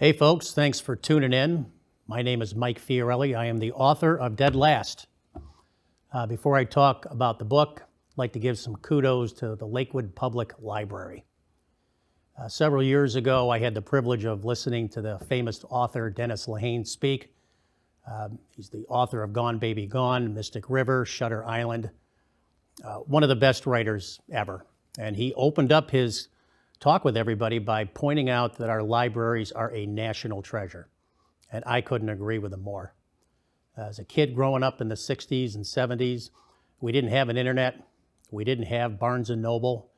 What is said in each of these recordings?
Hey folks, thanks for tuning in. My name is Mike Fiorilli. I am the author of Dead Last. Before I talk about the book, I'd like to give some kudos to the Lakewood Public Library. Several years ago, I had the privilege of listening to the famous author Dennis Lehane speak. He's the author of Gone Baby Gone, Mystic River, Shutter Island, one of the best writers ever. And he opened up his talk with everybody by pointing out that our libraries are a national treasure. And I couldn't agree with him more. As a kid growing up in the 60s and 70s, we didn't have an internet. We didn't have Barnes & Noble.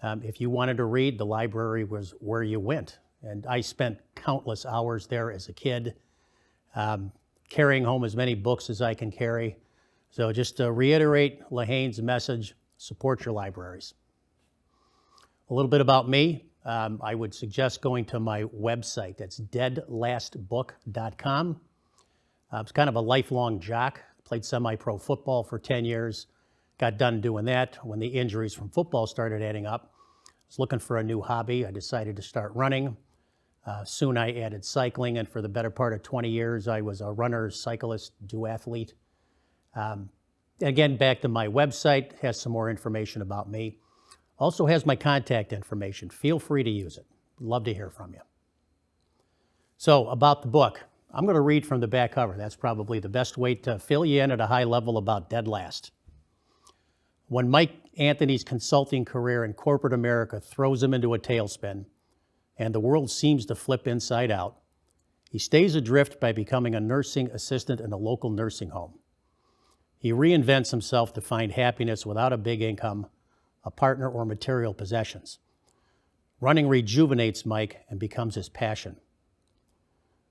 If you wanted to read, the library was where you went. And I spent countless hours there as a kid, carrying home as many books as I can carry. So just to reiterate Lehane's message, support your libraries. A little bit about me, I would suggest going to my website. That's deadlastbook.com. I was kind of a lifelong jock. Played semi-pro football for 10 years. Got done doing that when the injuries from football started adding up. I was looking for a new hobby. I decided to start running. Soon I added cycling, and for the better part of 20 years, I was a runner, cyclist, duathlete. Again, back to my website, has some more information about me. Also has my contact information. Feel free to use it. Love to hear from you. So about the book, I'm going to read from the back cover. That's probably the best way to fill you in at a high level about Dead Last. When Mike Anthony's consulting career in corporate America throws him into a tailspin and the world seems to flip inside out, he stays adrift by becoming a nursing assistant in a local nursing home. He reinvents himself to find happiness without a big income, a partner, or material possessions. Running rejuvenates Mike and becomes his passion.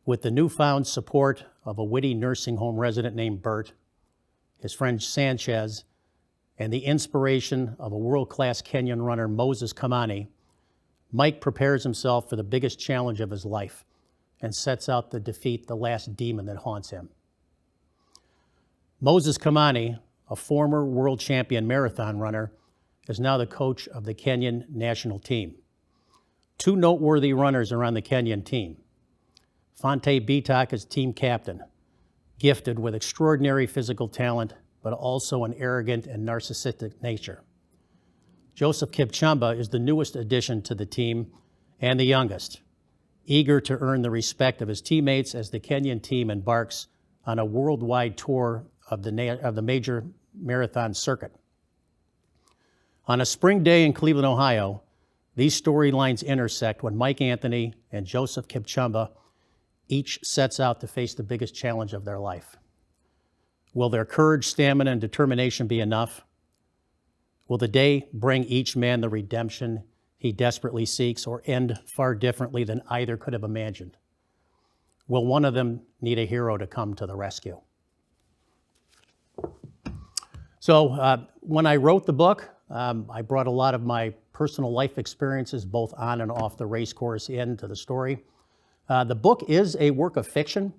With the newfound support of a witty nursing home resident named Bert, his friend Sanchez, and the inspiration of a world-class Kenyan runner, Moses Kamani, Mike prepares himself for the biggest challenge of his life and sets out to defeat the last demon that haunts him. Moses Kamani, a former world champion marathon runner, is now the coach of the Kenyan national team. Two noteworthy runners are on the Kenyan team. Fante Bitak is team captain, gifted with extraordinary physical talent, but also an arrogant and narcissistic nature. Joseph Kipchumba is the newest addition to the team and the youngest, eager to earn the respect of his teammates as the Kenyan team embarks on a worldwide tour of the major marathon circuit. On a spring day in Cleveland, Ohio, these storylines intersect when Mike Anthony and Joseph Kipchumba each sets out to face the biggest challenge of their life. Will their courage, stamina, and determination be enough? Will the day bring each man the redemption he desperately seeks, or end far differently than either could have imagined? Will one of them need a hero to come to the rescue? So when I wrote the book, I brought a lot of my personal life experiences, both on and off the race course, into the story. The book is a work of fiction,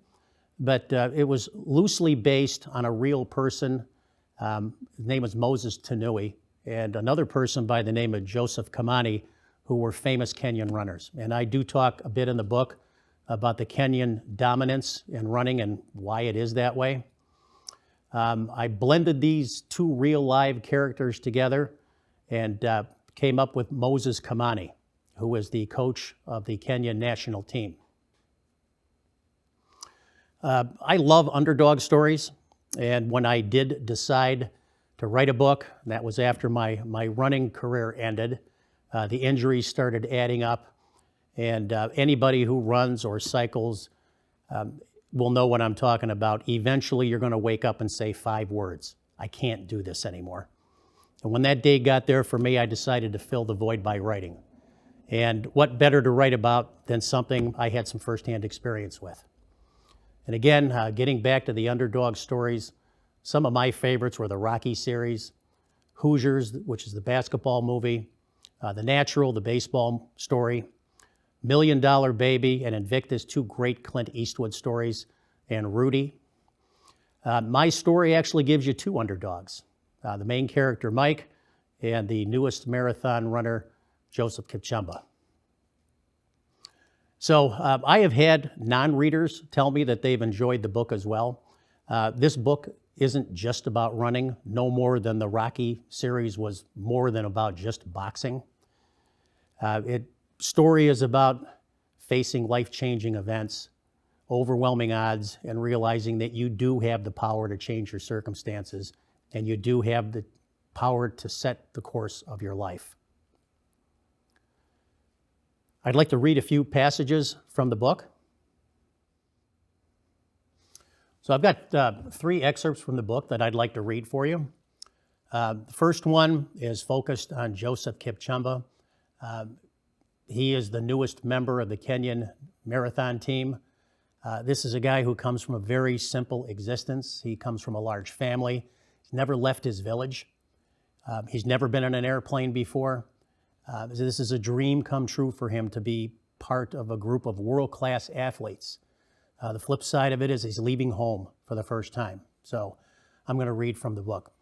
but it was loosely based on a real person. His name is Moses Tanui, and another person by the name of Joseph Kamani, who were famous Kenyan runners. And I do talk a bit in the book about the Kenyan dominance in running and why it is that way. I blended these two real live characters together and came up with Moses Kamani, who is the coach of the Kenyan national team. I love underdog stories, and when I did decide to write a book, that was after my running career ended, the injuries started adding up, and anybody who runs or cycles will know what I'm talking about. Eventually, you're going to wake up and say 5 words: I can't do this anymore. And when that day got there for me, I decided to fill the void by writing. And what better to write about than something I had some firsthand experience with? And again, getting back to the underdog stories, some of my favorites were the Rocky series, Hoosiers, which is the basketball movie, The Natural, the baseball story, $1 Million Baby, and Invictus, 2 great Clint Eastwood stories, and Rudy. My story actually gives you 2 underdogs. The main character, Mike, and the newest marathon runner, Joseph Kipchumba. So I have had non-readers tell me that they've enjoyed the book as well. This book isn't just about running, no more than the Rocky series was more than about just boxing. Story is about facing life-changing events, overwhelming odds, and realizing that you do have the power to change your circumstances, and you do have the power to set the course of your life. I'd like to read a few passages from the book. So I've got 3 excerpts from the book that I'd like to read for you. The first one is focused on Joseph Kipchumba. He is the newest member of the Kenyan marathon team. This is a guy who comes from a very simple existence. He comes from a large family. He's never left his village. He's never been in an airplane before. This is a dream come true for him to be part of a group of world-class athletes. The flip side of it is he's leaving home for the first time. So I'm going to read from the book.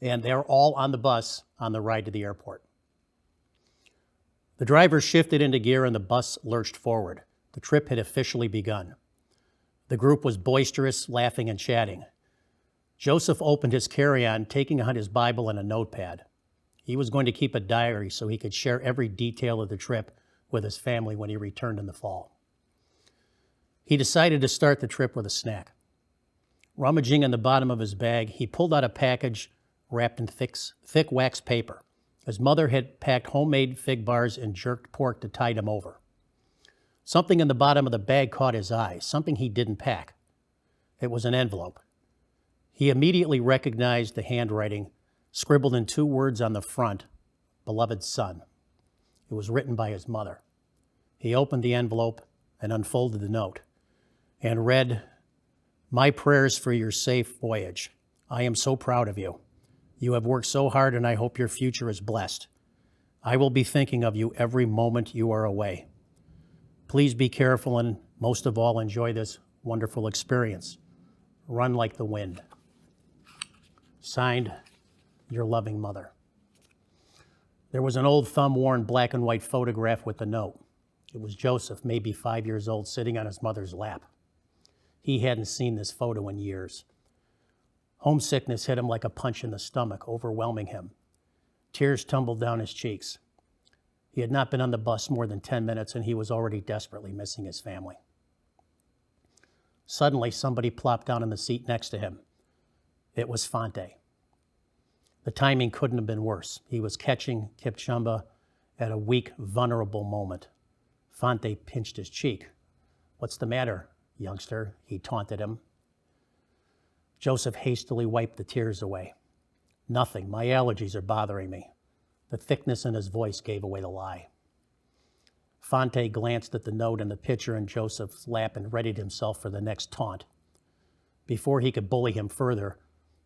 And they're all on the bus on the ride to the airport. The driver shifted into gear and the bus lurched forward. The trip had officially begun. The group was boisterous, laughing and chatting. Joseph opened his carry-on, taking out his Bible and a notepad. He was going to keep a diary so he could share every detail of the trip with his family when he returned in the fall. He decided to start the trip with a snack. Rummaging in the bottom of his bag, he pulled out a package wrapped in thick wax paper. His mother had packed homemade fig bars and jerked pork to tide him over. Something in the bottom of the bag caught his eye, something he didn't pack. It was an envelope. He immediately recognized the handwriting, scribbled in 2 words on the front, "Beloved son." It was written by his mother. He opened the envelope and unfolded the note and read, "My prayers for your safe voyage. I am so proud of you. You have worked so hard and I hope your future is blessed. I will be thinking of you every moment you are away. Please be careful and most of all enjoy this wonderful experience. Run like the wind. Signed, your loving mother." There was an old thumb-worn black and white photograph with the note. It was Joseph, maybe 5 years old, sitting on his mother's lap. He hadn't seen this photo in years. Homesickness hit him like a punch in the stomach, overwhelming him. Tears tumbled down his cheeks. He had not been on the bus more than 10 minutes and he was already desperately missing his family. Suddenly, somebody plopped down in the seat next to him. It was Fante. The timing couldn't have been worse. He was catching Kipchumba at a weak, vulnerable moment. Fante pinched his cheek. "What's the matter, youngster?" he taunted him. Joseph hastily wiped the tears away. "Nothing. My allergies are bothering me." The thickness in his voice gave away the lie. Fante glanced at the note and the picture in Joseph's lap and readied himself for the next taunt. Before he could bully him further,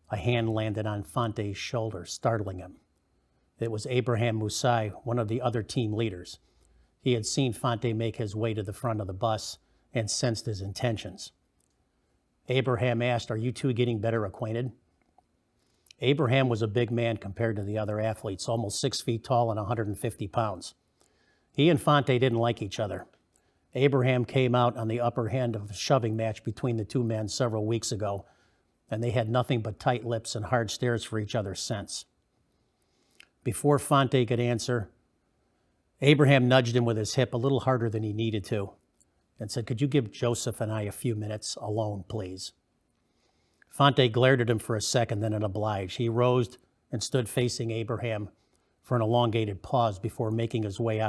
a hand landed on Fante's shoulder, startling him. It was Abraham Musai, one of the other team leaders. He had seen Fante make his way to the front of the bus and sensed his intentions. Abraham asked, "Are you two getting better acquainted?" Abraham was a big man compared to the other athletes, almost 6 feet tall and 150 pounds. He and Fante didn't like each other. Abraham came out on the upper hand of a shoving match between the two men several weeks ago, and they had nothing but tight lips and hard stares for each other since. Before Fante could answer, Abraham nudged him with his hip a little harder than he needed to and said, "Could you give Joseph and I a few minutes alone, please?" Fante glared at him for a second, then obliged. He rose and stood facing Abraham for an elongated pause before making his way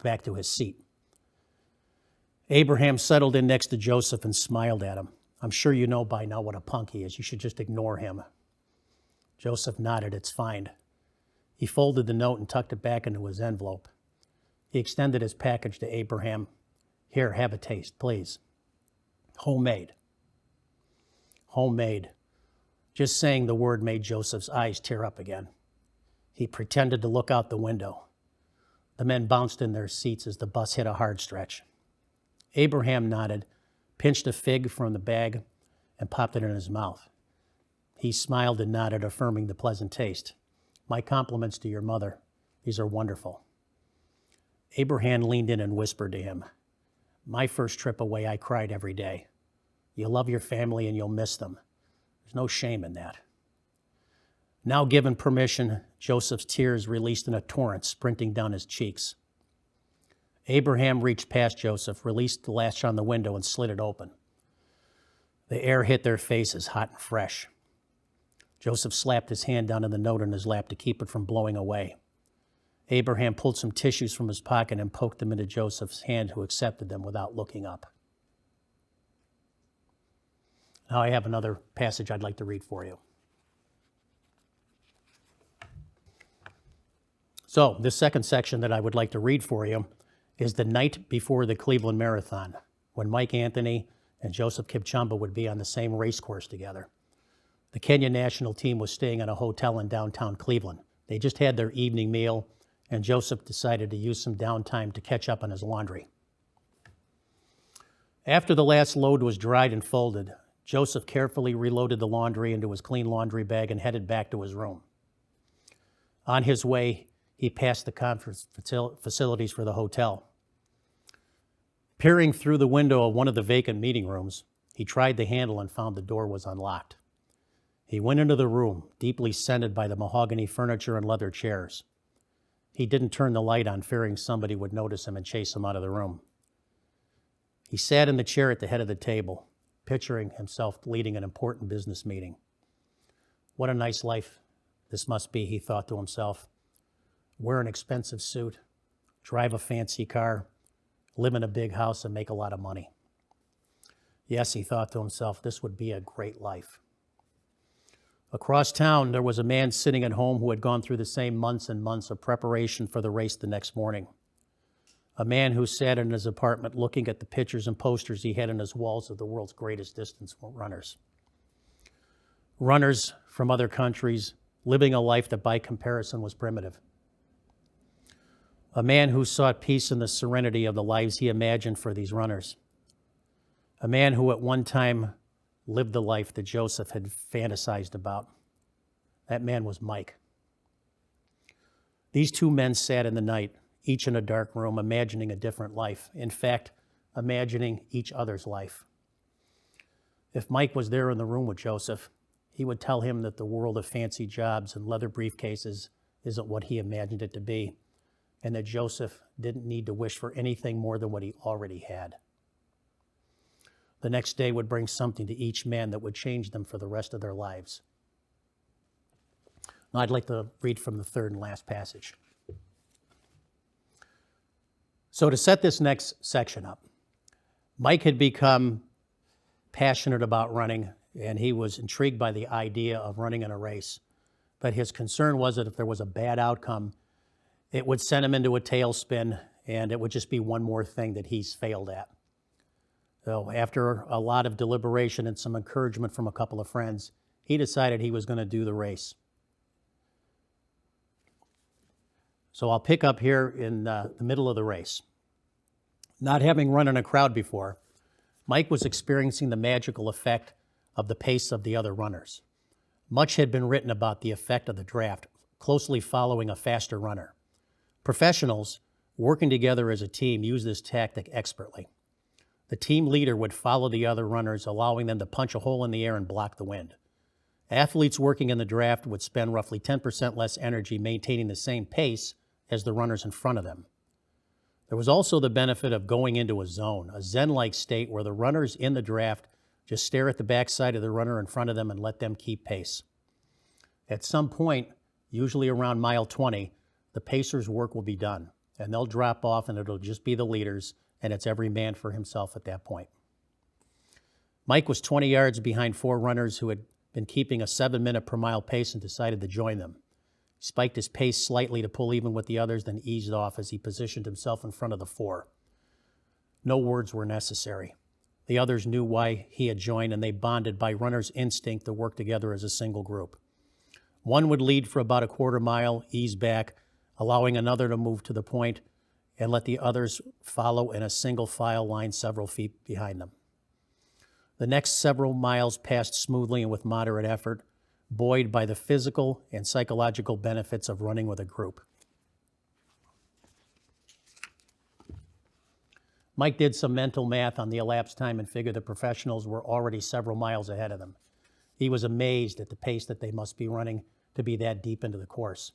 back to his seat. Abraham settled in next to Joseph and smiled at him. "I'm sure you know by now what a punk he is. You should just ignore him." Joseph nodded. "It's fine." He folded the note and tucked it back into his envelope. He extended his package to Abraham. "Here, have a taste, please. Homemade." Homemade. Just saying the word made Joseph's eyes tear up again. He pretended to look out the window. The men bounced in their seats as the bus hit a hard stretch. Abraham nodded, pinched a fig from the bag, and popped it in his mouth. He smiled and nodded, affirming the pleasant taste. "My compliments to your mother. These are wonderful." Abraham leaned in and whispered to him, "My first trip away, I cried every day. You love your family and you'll miss them. There's no shame in that." Now given permission, Joseph's tears released in a torrent sprinting down his cheeks. Abraham reached past Joseph, released the latch on the window, and slid it open. The air hit their faces, hot and fresh. Joseph slapped his hand down in the note in his lap to keep it from blowing away. Abraham pulled some tissues from his pocket and poked them into Joseph's hand, who accepted them without looking up. Now I have another passage I'd like to read for you. So this second section that I would like to read for you is the night before the Cleveland Marathon, when Mike Anthony and Joseph Kipchumba would be on the same race course together. The Kenya national team was staying at a hotel in downtown Cleveland. They just had their evening meal, and Joseph decided to use some downtime to catch up on his laundry. After the last load was dried and folded, Joseph carefully reloaded the laundry into his clean laundry bag and headed back to his room. On his way, he passed the conference facilities for the hotel. Peering through the window of one of the vacant meeting rooms, he tried the handle and found the door was unlocked. He went into the room, deeply scented by the mahogany furniture and leather chairs. He didn't turn the light on, fearing somebody would notice him and chase him out of the room. He sat in the chair at the head of the table, picturing himself leading an important business meeting. What a nice life this must be, he thought to himself. Wear an expensive suit, drive a fancy car, live in a big house, and make a lot of money. Yes, he thought to himself, this would be a great life. Across town, there was a man sitting at home who had gone through the same months and months of preparation for the race the next morning. A man who sat in his apartment looking at the pictures and posters he had on his walls of the world's greatest distance runners. Runners from other countries living a life that by comparison was primitive. A man who sought peace in the serenity of the lives he imagined for these runners. A man who at one time lived the life that Joseph had fantasized about. That man was Mike. These two men sat in the night, each in a dark room, imagining a different life. In fact, imagining each other's life. If Mike was there in the room with Joseph, he would tell him that the world of fancy jobs and leather briefcases isn't what he imagined it to be, and that Joseph didn't need to wish for anything more than what he already had. The next day would bring something to each man that would change them for the rest of their lives. Now I'd like to read from the third and last passage. So to set this next section up, Mike had become passionate about running, and he was intrigued by the idea of running in a race. But his concern was that if there was a bad outcome, it would send him into a tailspin, and it would just be one more thing that he's failed at. So after a lot of deliberation and some encouragement from a couple of friends, he decided he was going to do the race. So I'll pick up here in the middle of the race. Not having run in a crowd before, Mike was experiencing the magical effect of the pace of the other runners. Much had been written about the effect of the draft, closely following a faster runner. Professionals, working together as a team, use this tactic expertly. The team leader would follow the other runners, allowing them to punch a hole in the air and block the wind. Athletes working in the draft would spend roughly 10% less energy maintaining the same pace as the runners in front of them. There was also the benefit of going into a zone, a zen-like state where the runners in the draft just stare at the backside of the runner in front of them and let them keep pace. At some point, usually around mile 20, the pacers' work will be done, and they'll drop off and it'll just be the leaders, and it's every man for himself at that point. Mike was 20 yards behind four runners who had been keeping a 7-minute per mile pace and decided to join them. He spiked his pace slightly to pull even with the others, then eased off as he positioned himself in front of the four. No words were necessary. The others knew why he had joined, and they bonded by runner's instinct to work together as a single group. One would lead for about a quarter mile, ease back, allowing another to move to the point, and let the others follow in a single file line several feet behind them. The next several miles passed smoothly and with moderate effort, buoyed by the physical and psychological benefits of running with a group. Mike did some mental math on the elapsed time and figured the professionals were already several miles ahead of them. He was amazed at the pace that they must be running to be that deep into the course.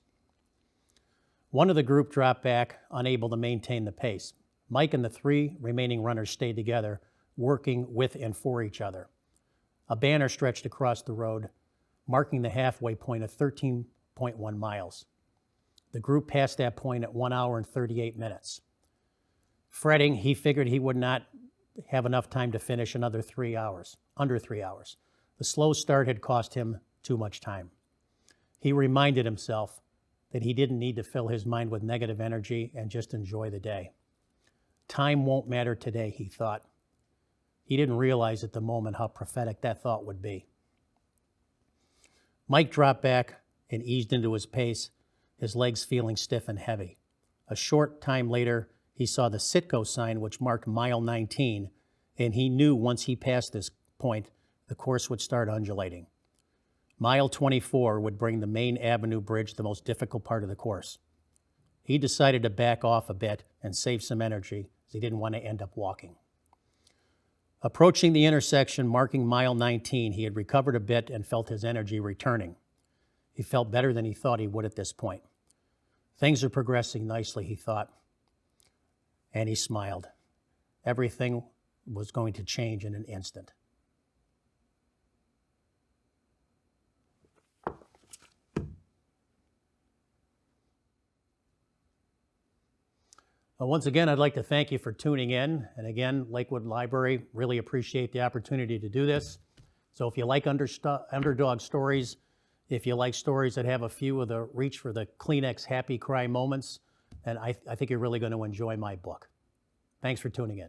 One of the group dropped back, unable to maintain the pace. Mike and the 3 remaining runners stayed together, working with and for each other. A banner stretched across the road, marking the halfway point of 13.1 miles. The group passed that point at 1 hour and 38 minutes. Fretting, he figured he would not have enough time to finish another 3 hours, under 3 hours. The slow start had cost him too much time. He reminded himself that he didn't need to fill his mind with negative energy and just enjoy the day. Time won't matter today, he thought. He didn't realize at the moment how prophetic that thought would be. Mike dropped back and eased into his pace, his legs feeling stiff and heavy. A short time later, he saw the Citgo sign, which marked mile 19, and he knew once he passed this point, the course would start undulating. Mile 24 would bring the main avenue bridge, the most difficult part of the course. He decided to back off a bit and save some energy, as he didn't want to end up walking. Approaching the intersection marking mile 19, he had recovered a bit and felt his energy returning. He felt better than he thought he would at this point. Things are progressing nicely, he thought, and he smiled. Everything was going to change in an instant. Well, once again, I'd like to thank you for tuning in. And again, Lakewood Library, really appreciate the opportunity to do this. So if you like underdog stories, if you like stories that have a few of the reach for the Kleenex happy cry moments, then I think you're really going to enjoy my book. Thanks for tuning in.